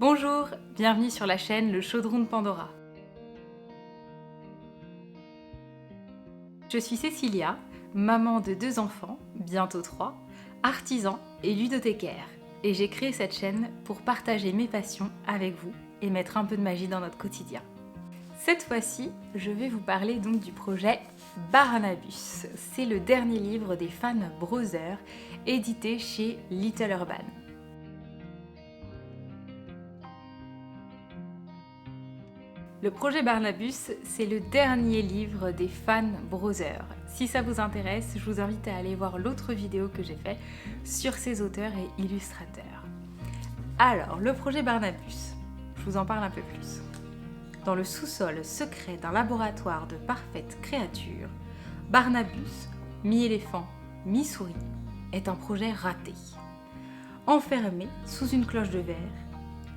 Bonjour, bienvenue sur la chaîne Le Chaudron de Pandora. Je suis Cécilia, maman de 2 enfants, bientôt 3, artisan et ludothécaire. Et j'ai créé cette chaîne pour partager mes passions avec vous et mettre un peu de magie dans notre quotidien. Cette fois-ci, je vais vous parler donc du projet Barnabus. C'est le dernier livre des Fan Brothers, édité chez Little Urban. Le projet Barnabus, c'est le dernier livre des Fan Brothers. Si ça vous intéresse, je vous invite à aller voir l'autre vidéo que j'ai faite sur ces auteurs et illustrateurs. Alors, le projet Barnabus, je vous en parle un peu plus. Dans le sous-sol secret d'un laboratoire de parfaites créatures, Barnabus, mi-éléphant, mi-souris, est un projet raté. Enfermé sous une cloche de verre,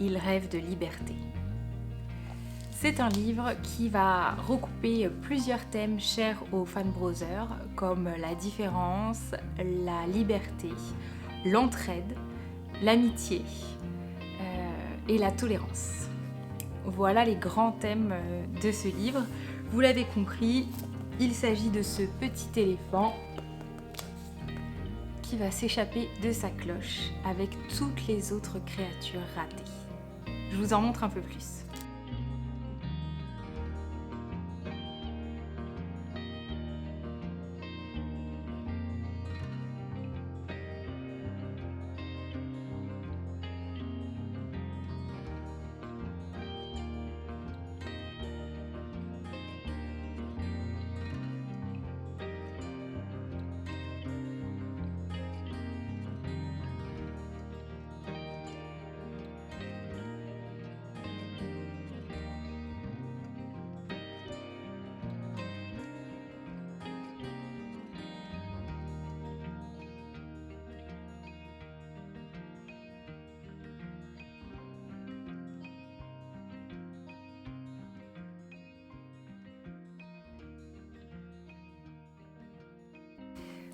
il rêve de liberté. C'est un livre qui va recouper plusieurs thèmes chers aux Fan Brothers, comme la différence, la liberté, l'entraide, l'amitié et la tolérance. Voilà les grands thèmes de ce livre. Vous l'avez compris, il s'agit de ce petit éléphant qui va s'échapper de sa cloche avec toutes les autres créatures ratées. Je vous en montre un peu plus.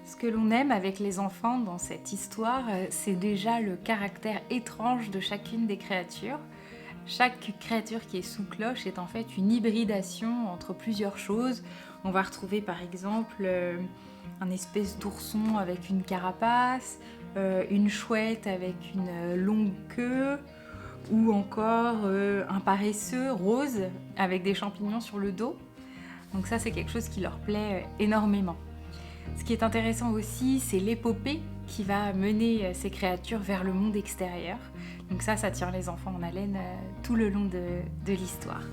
Ce que l'on aime avec les enfants dans cette histoire, c'est déjà le caractère étrange de chacune des créatures. Chaque créature qui est sous cloche est en fait une hybridation entre plusieurs choses. On va retrouver par exemple un espèce d'ourson avec une carapace, une chouette avec une longue queue, ou encore un paresseux rose avec des champignons sur le dos. Donc ça, c'est quelque chose qui leur plaît énormément. Ce qui est intéressant aussi, c'est l'épopée qui va mener ces créatures vers le monde extérieur. Donc ça tient les enfants en haleine tout le long de l'histoire.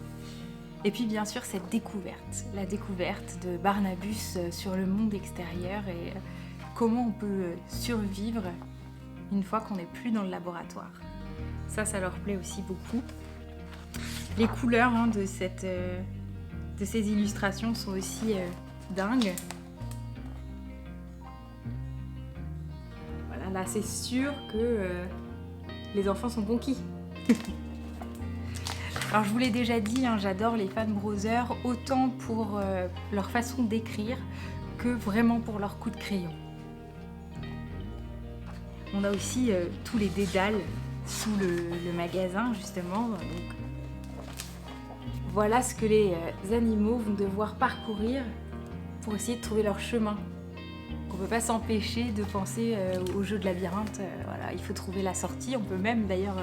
Et puis bien sûr cette découverte, la découverte de Barnabus sur le monde extérieur et comment on peut survivre une fois qu'on n'est plus dans le laboratoire. Ça leur plaît aussi beaucoup. Les couleurs de ces illustrations sont aussi dingues. Là, c'est sûr que les enfants sont conquis. Alors, je vous l'ai déjà dit, j'adore les Fan Brothers, autant pour leur façon d'écrire que vraiment pour leur coup de crayon. On a aussi tous les dédales sous le magasin, justement. Donc, voilà ce que les animaux vont devoir parcourir pour essayer de trouver leur chemin. On ne peut pas s'empêcher de penser au jeu de labyrinthe. Voilà, il faut trouver la sortie. On peut même d'ailleurs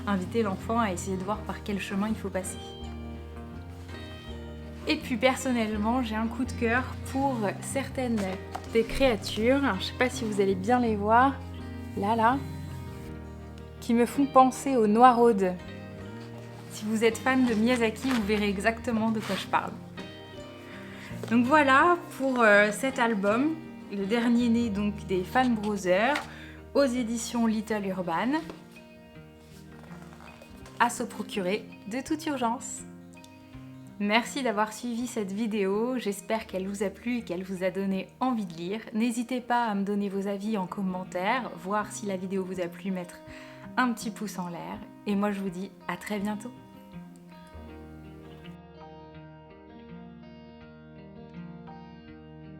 inviter l'enfant à essayer de voir par quel chemin il faut passer. Et puis personnellement, j'ai un coup de cœur pour certaines des créatures. Alors, je ne sais pas si vous allez bien les voir. Là, qui me font penser aux Noiraudes. Si vous êtes fan de Miyazaki, vous verrez exactement de quoi je parle. Donc voilà pour cet album. Le dernier né donc des Fan Brothers, aux éditions Little Urban, à se procurer de toute urgence. Merci d'avoir suivi cette vidéo, j'espère qu'elle vous a plu et qu'elle vous a donné envie de lire. N'hésitez pas à me donner vos avis en commentaire, voir si la vidéo vous a plu, mettre un petit pouce en l'air. Et moi je vous dis à très bientôt.